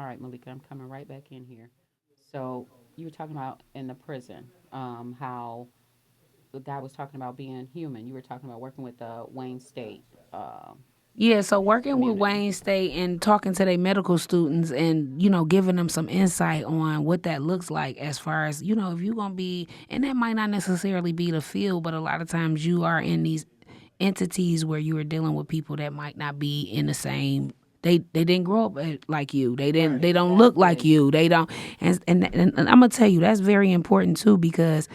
right, Malika, I'm coming right back in here. So you were talking about in the prison, how the guy was talking about being human. You were talking about working with the Wayne State uh, Yeah, so working with community. Wayne State and talking to their medical students and, giving them some insight on what that looks like as far as, if you're going to be, and that might not necessarily be the field, but a lot of times you are in these entities where you are dealing with people that might not be in the same they didn't grow up like you. They don't look like Exactly. you. They don't and I'm going to tell you that's very important too because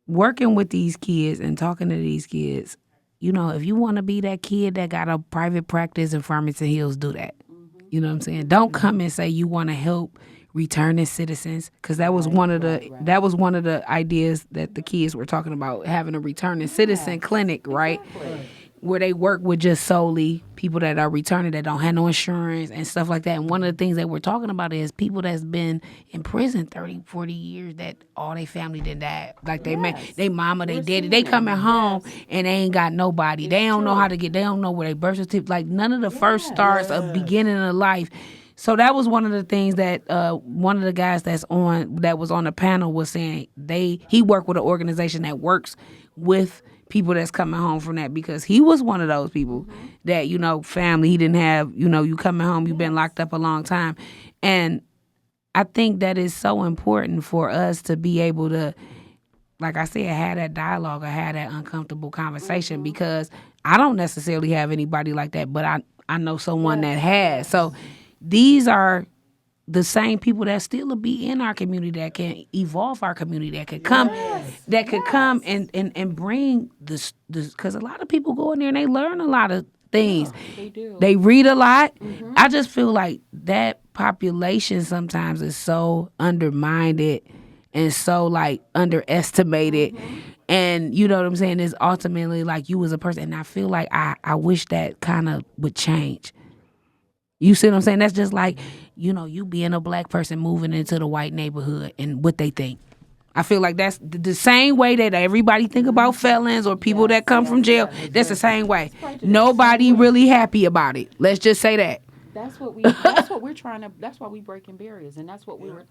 working with these kids and talking to these kids, if you want to be that kid that got a private practice in Farmington Hills, do that. Hmm. You know what I'm saying? Don't come and say you want to help returning citizens because Right, right, right. that was one of the ideas that the kids were talking about having a returning citizen Yes, clinic, right? exactly. Where they work with just solely people that are returning that don't have no insurance and stuff like that. And one of the things that we're talking about is people that's been in prison 30, 40 years that all their family did die. Like Yes, they mama, they we're daddy, they seeing it. coming home Yes, and they ain't got nobody. it's They don't know how true. to get, they don't know where they birth certificate, like none of the first Yes. starts of beginning of life. So that was one of the things that one of the guys that was on the panel was saying he worked with an organization that works with people that's coming home from that because he was one of those people Hmm. that family he didn't have, you coming home, you've been Yes. locked up a long time. And I think that is so important for us to be able to, like I said, have that dialogue or have that uncomfortable conversation Hmm. because I don't necessarily have anybody like that, but I know someone that Yes, has. So yes. these are the same people that still will be in our community that can evolve our community Yes, that could come yes. and bring this because a lot of people go in there and they learn a lot of things. Yeah, they do. They read a lot. Hmm. I just feel like that population sometimes is so undermined and so like underestimated. Hmm. And you know what I'm saying? Is ultimately like you as a person. And I feel like I wish that kind of would change. You see what I'm saying? That's just like, you being a black person moving into the white neighborhood and what they think. I feel like that's the same way that everybody think about felons or people that Yes, come from yes, jail. yes. That's the same way. It's prejudice. Nobody really happy about it. Let's just say that. That's what we're trying to, that's why we breaking barriers. And that's what we were,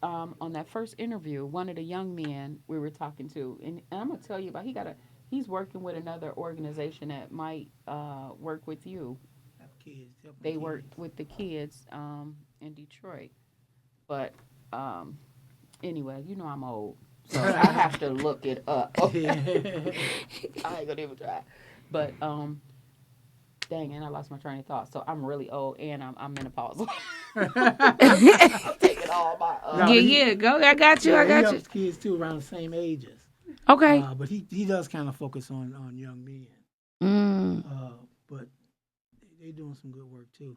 on that first interview, one of the young men we were talking to, and I'm going to tell you about, he's working with another organization that might work with you. They work with the kids in Detroit. But anyway, I'm old, so I have to look it up. Okay, I ain't gonna even try. But dang, and I lost my train of thought. So I'm really old, and I'm menopausal. I'm taking all my Yeah, yeah, go. I got you. I He got you. helps kids too around the same ages. Okay. But he does kind of focus on young men. Mm. But they doing some good work too.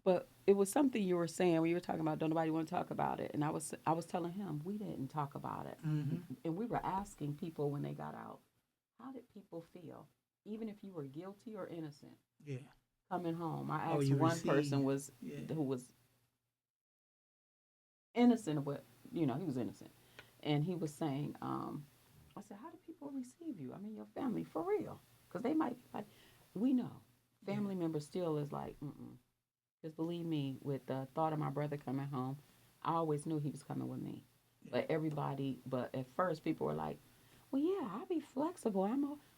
But it was something you were saying when you were talking about don't nobody want to talk about it, and I was telling him we didn't talk about it, and we were asking people when they got out, how did people feel, even if you were guilty or innocent, Yeah. coming home. I Oh, asked you one receive. person was Yeah. who was innocent, but he was innocent, and he was saying, I said, how do people receive you? I mean, your family for real, because they might like, we know, family members still is like, mm. Because believe me, with the thought of my brother coming home, I always knew he was coming with me. But at first, people were like, well, yeah, I'll be flexible.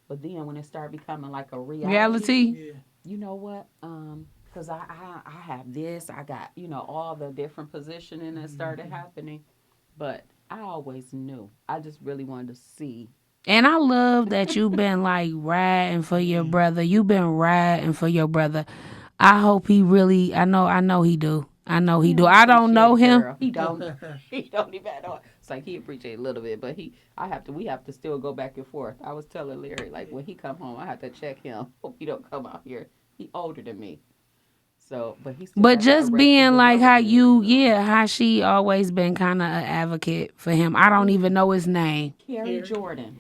But then when it started becoming like a reality, Reality. Yeah. you know what? Because I have this, I got, all the different positioning that started happening. But I always knew. I just really wanted to see. And I love that you've been like riding for your Yeah. brother. You've been riding for your brother. I hope he really. I know he do. I know he do. Man, I I don't appreciate know it, him. girl. He don't. He don't even know. It's like he appreciate a little bit, but we have to still go back and forth. I was telling Larry, like when he come home, I have to check him. Hope he don't come out here. He older than me, so but he still But got the just Arrested being like Development. how she always been kind of an advocate for him. I don't even know his name. Carrie Jordan,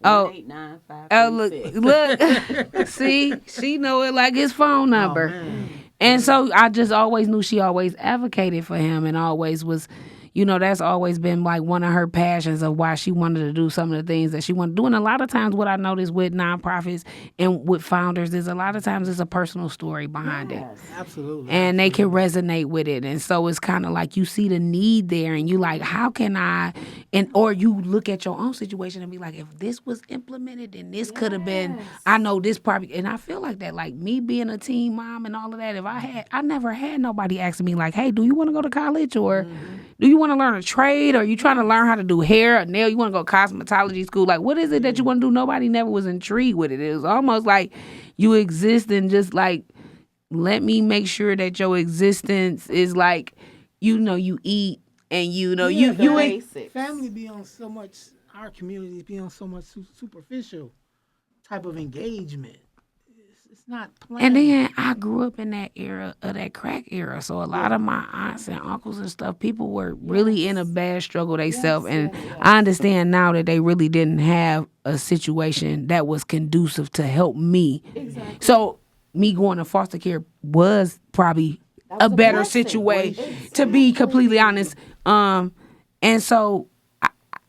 one Oh, eight nine five oh, three look, six. look. See, she know it like his phone Oh number. man. And so I just always knew she always advocated for him and always was, That's always been like one of her passions of why she wanted to do some of the things that she wanted to do. And a lot of times what I notice with nonprofits and with founders is a lot of times it's a personal story behind it. Yes. Absolutely. And they can absolutely. resonate with it. And so it's kind of like you see the need there and you like, how can I, and or you look at your own situation and be like, if this was implemented, then this could have been, Yes. I know this probably, and I feel like that, like me being a teen mom and all of that, if I never had nobody asking me like, hey, do you want to go to college or do you want to learn a trade or you trying to learn how to do hair or nail? You want to go cosmetology school? Like, what is it that you want to do? Nobody never was intrigued with it. It was almost like you exist and just like, let me make sure that your existence is like, you eat and Yeah, you ain't. Basics. family be on so much. Our communities be on so much superficial type of engagement. It's not planned. And then I grew up in that era of that crack era. So a lot of my aunts and uncles and stuff, people were really in a bad struggle themselves. And I understand now that they really didn't have a situation that was conducive to help me. Exactly. So me going to foster care was probably That was a a better blessing. situation, to be completely honest. And so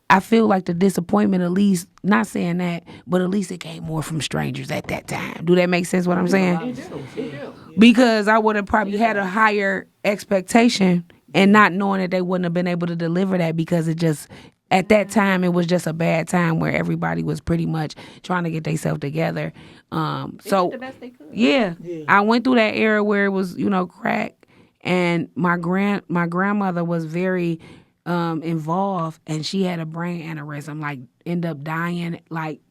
I feel like the disappointment, at least, not saying that, but at least it came more from strangers at that time. Do that make sense what I'm saying? It do. Because I would have probably had a higher expectation and not knowing that they wouldn't have been able to deliver that because it just, at that time, it was just a bad time where everybody was pretty much trying to get themselves together. They So, did the best they could. yeah, Yeah. I went through that era where it was, crack, and my grandmother was very involved, and she had a brain aneurysm, like end up dying like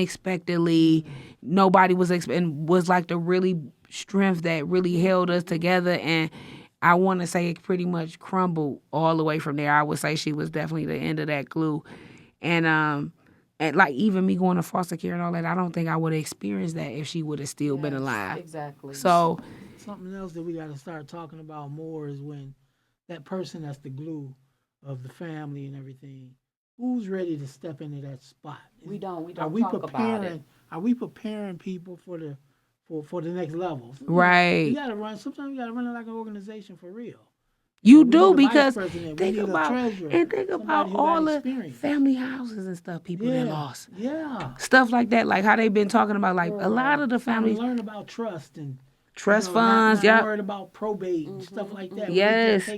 unexpectedly. Nobody was and was like the really strength that really held us together, and I want to say it pretty much crumbled all the way from there. I would say she was definitely the end of that glue, and like even me going to foster care and all that, I don't think I would have experienced that if she would have still been Yes, alive. Exactly. So Something else that we got to start talking about more is when that person that's the glue of the family and everything, who's ready to step into that spot? we don't Are we talk about it. preparing? Are we preparing people for the next level? Right. You gotta run. Sometimes you gotta run it like an organization for real. you We do, need a vice because president, we think need a about treasurer, and think somebody about who got all the experience. family houses and stuff people that lost. Yeah. Stuff like that, like how they've been talking about, like a lot of the Trying to families, learn about trust and trust not funds. Yeah, worried about probate and stuff like that. Yes.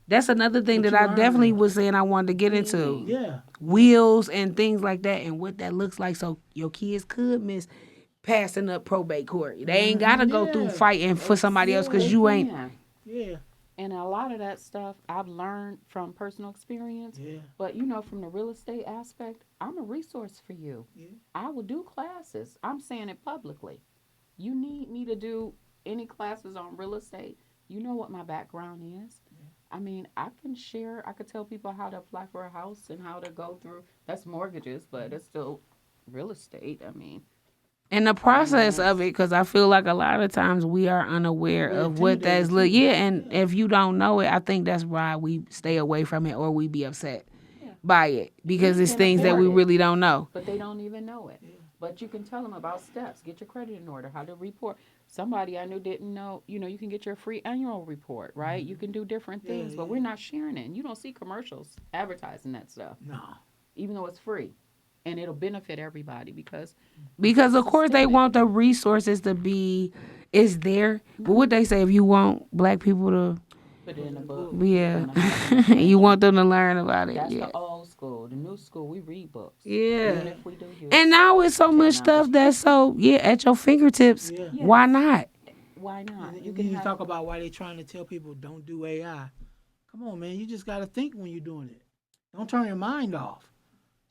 That's another thing What that you I learn. definitely was saying I wanted to get into. Yeah. Wills and things like that, and what that looks like, so your kids could miss passing up probate court. They ain't gotta go through Yeah. fighting for somebody else because They you ain't. can. Yeah. And a lot of that stuff I've learned from personal experience. Yeah. But from the real estate aspect, I'm a resource for you. Yeah. I will do classes. I'm saying it publicly. You need me to do any classes on real estate. You know what my background is. I mean, I could tell people how to apply for a house and how to go through, that's mortgages, but it's still real estate. I mean, In the process of it, because I feel like a lot of times we are unaware We're of what that's intimidated, too. yeah, and if you don't know it, I think that's why we stay away from it or we be upset by it, because it's can things that we afford it. really don't know. but they don't even know it. But you can tell them about steps. Get your credit in order. How to report. Somebody I knew didn't know. You can get your free annual report, right? You can do different things, but we're not sharing it. And you don't see commercials advertising that stuff, No. even though it's free, and it'll benefit everybody because Because of course they want the resources to be, it's there. But what they say, if you want black people to, put it in a book. yeah, Put it in a you want them to learn about it. That's Yeah. the old school. The new school, we read books. Yeah. Even if we do use And now it's so much stuff that's so at your fingertips. Yeah. Why not? why not? And You then can you have talk about why they trying to tell people don't do AI. Come on, man. You just got to think when you're doing it. Don't turn your mind off.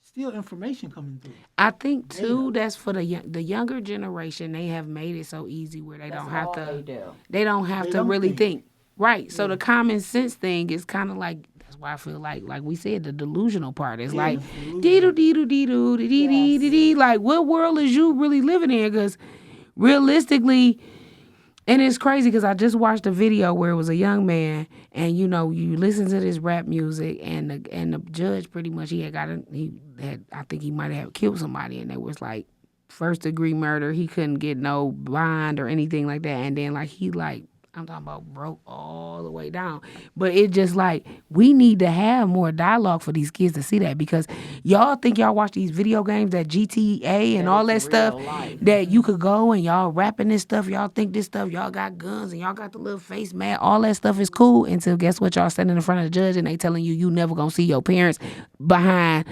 Still information coming through. I think too that's for the younger generation. They have made it so easy where they that's don't have all to. they do. They don't have They to don't really think. think. Right. So the common sense thing is kind of like, that's why I feel like we said, the delusional part is like dee-doo, dee-doo, dee-doo, dee-dee, dee-dee. Like, what world is you really living in? Because realistically, and it's crazy because I just watched a video where it was a young man, and you listen to this rap music, and the judge pretty much he had I think he might have killed somebody, and it was like 1st-degree murder. He couldn't get no bond or anything like that, and then like he like I'm talking about broke all the way down. But it just like we need to have more dialogue for these kids to see that, because y'all think y'all watch these video games, that GTA and That all it's that stuff, real life. that you could go and y'all rapping this stuff, y'all think this stuff, y'all got guns and y'all got the little face mask, all that stuff is cool until guess what, y'all standing in front of the judge and they telling you never gonna see your parents behind,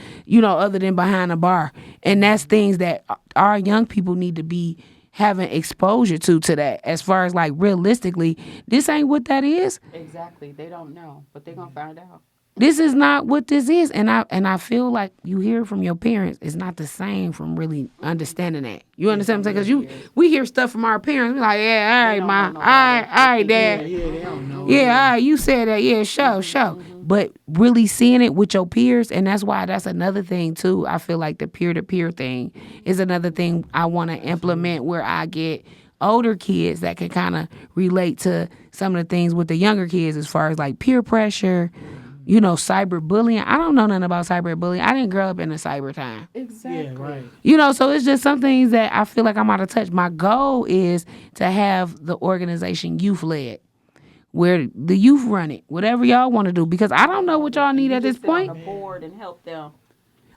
other than behind a bar. And that's things that our young people need to be having exposure to that, as far as like realistically, this ain't what that is. Exactly. They don't know, but they're gonna find out. This is not what this is. And I feel like you hear from your parents, it's not the same from really understanding that. You understand what I'm saying? Because we hear stuff from our parents, we like, yeah, all They right, don't ma, know no all right, better. all right, They dad. think Yeah, they don't know. Yeah, all right, you said that. Yeah, show. But really seeing it with your peers, and that's why that's another thing too. I feel like the peer-to-peer thing is another thing I want to implement, where I get older kids that can kind of relate to some of the things with the younger kids, as far as like peer pressure, cyberbullying. I don't know nothing about cyberbullying. I didn't grow up in a cyber time. Exactly. Yeah, right. So it's just some things that I feel like I'm out of touch. My goal is to have the organization youth led, where the youth run it, whatever y'all want to do, because I don't know what y'all need You at this just sit on point. the board and help them.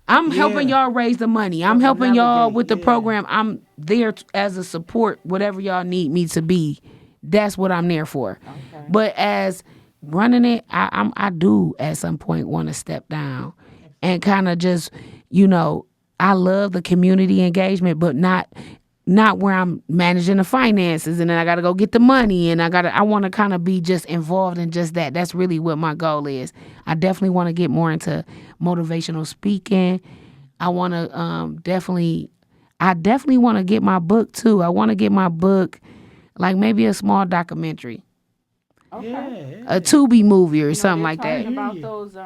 I'm helping y'all raise the money. I'm Help 'em helping y'all navigate, with the yeah. program. I'm there as a support, whatever y'all need me to be. That's what I'm there for. Okay. But as running it, I do at some point want to step down and kind of just, I love the community engagement, but not where I'm managing the finances and then I got to go get the money and I want to kind of be just involved in just that. That's really what my goal is. I definitely want to get more into motivational speaking. I want to I definitely want to get my book too. I want to get my book, like maybe a small documentary, Okay. Yeah. a Tubi movie or You know, something they're like that. talking about Yeah. those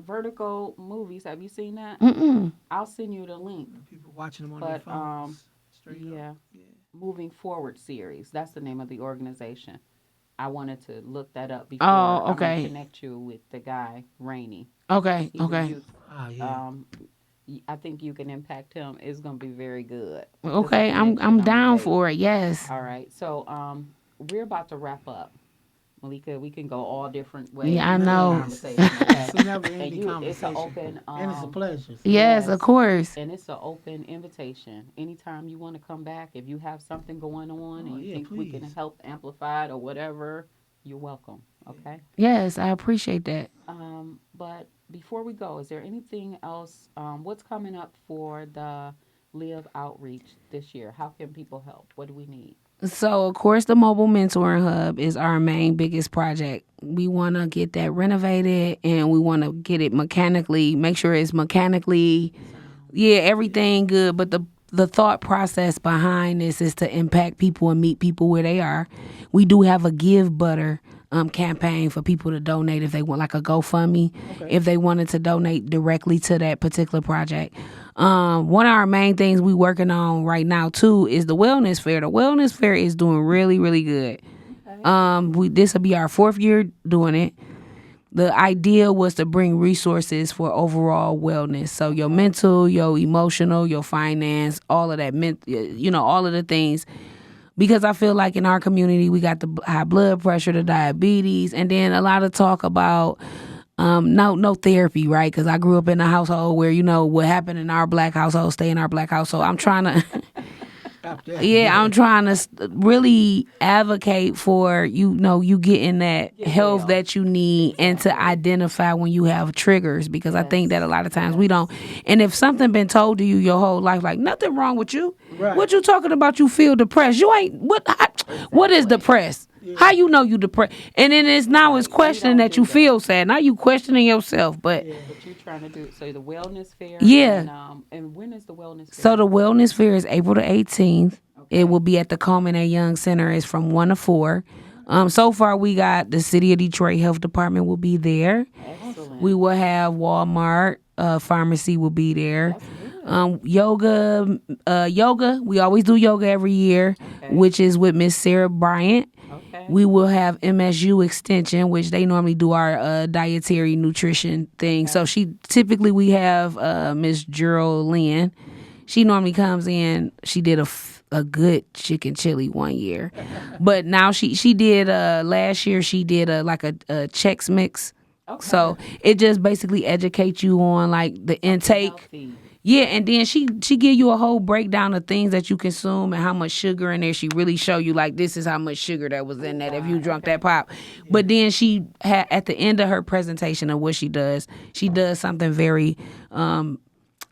vertical movies. Have you seen that? Mm-mm. I'll send you the link. People watching them on their But phones. Straight yeah, up. Yeah. Moving Forward series. That's the name of the organization. I wanted to look that up before Oh, I'm gonna okay. connect you with the guy Rainey. Okay. He's a Okay. youth. Ah, yeah. I think you can impact him. It's gonna be very good. Just a Okay. I'm connection I'm gonna down make. for it. Yes. All right. So we're about to wrap up. Malika, we can go all different ways Yeah, I in this know. conversation, okay? It's a never And ending it's an conversation. open, And it's a pleasure. So. Yes, of course. and it's an open invitation. Anytime you want to come back, if you have something going on and Oh, you yeah, think we can please. help amplify it or whatever, you're welcome. Okay. Yes, I appreciate that. But before we go, is there anything else? What's coming up for the Live Outreach this year? How can people help? What do we need? So, of course, the mobile mentoring hub is our main biggest project. We want to get that renovated and we want to get it make sure it's mechanically, everything good. But the thought process behind this is to impact people and meet people where they are. We do have a Give Butter campaign for people to donate if they want, like a GoFundMe, if they wanted to donate directly to that particular project. One of our main things we working on right now too is the wellness fair. The wellness fair is doing really, really good. This will be our 4th year doing it. The idea was to bring resources for overall wellness. So your mental, your emotional, your finance, all of that, all of the things. Because I feel like in our community, we got the high blood pressure, the diabetes, and then a lot of talk about no therapy, right? Because I grew up in a household where, what happened in our black household, stay in our black household. I'm trying to, I'm trying to really advocate for, you getting that health that you need and to identify when you have triggers, because I think that a lot of times we don't. And if something been told to you your whole life, like nothing wrong with you, what you talking about? You feel depressed. You ain't, what is depressed? How you know you depressed? And then it's questioning that you feel sad. Now you questioning yourself, but But you're trying to do so the wellness fair. And when is the wellness fair? so the wellness fair is April the 18th. It will be at the Coleman A. Young Center. It's from 1 to 4. So far we got the City of Detroit Health Department will be there. Excellent. We will have Walmart pharmacy will be there. Yoga. We always do yoga every year, which is with Miss Sarah Bryant. Okay. We will have MSU Extension, which they normally do our dietary nutrition thing. So we have Miss Gerald Lynn. She normally comes in. She did a good chicken chili one year. But now she did last year she did like a Chex Mix. Okay. So it just basically educates you on like the intake. Healthy. Yeah, and then she give you a whole breakdown of things that you consume and how much sugar in there. She really show you like this is how much sugar that was in that if you drunk that pop. But then she had at the end of her presentation of what she does something very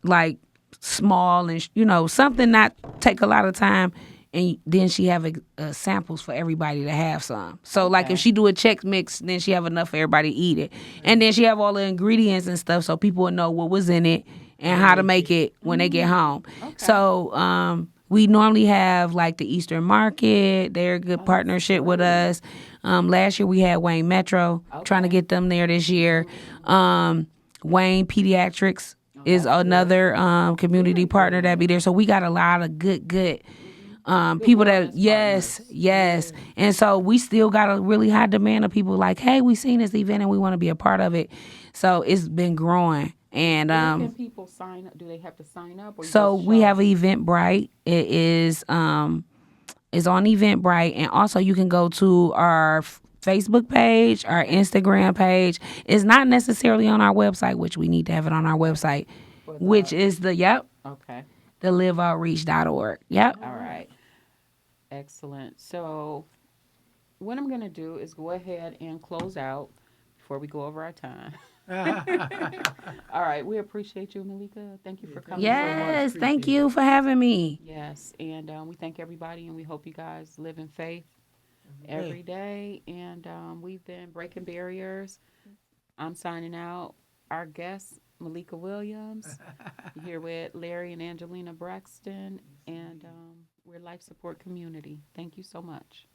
like small and something not take a lot of time. And then she have samples for everybody to have some. So like if she do a Chex Mix, then she have enough for everybody to eat it. And then she have all the ingredients and stuff so people will know what was in it and how to make it when they get home. So we normally have like the Eastern Market. They're a good partnership with us. Last year we had Wayne Metro, trying to get them there this year. Wayne Pediatrics is another community partner that be there. So we got a lot of good people that yes. And so we still got a really high demand of people like, hey, we seen this event and we want to be a part of it. So it's been growing. And Where can people sign up? Do they have to sign up? Or so we have Eventbrite. It is on Eventbrite, and also you can go to our Facebook page, our Instagram page. It's not necessarily on our website, which we need to have it on our website, which is the liveoutreach.org. Yep. All right. Excellent. So what I'm going to do is go ahead and close out before we go over our time. All right. We appreciate you, Malika. Thank you for coming. Yes, thank you for having me. Yes. And we thank everybody, and we hope you guys live in faith every day. And we've been breaking barriers. I'm signing out. Our guest, Malika Williams, here with Larry and Angelina Braxton, and we're Life Support Community. Thank you so much.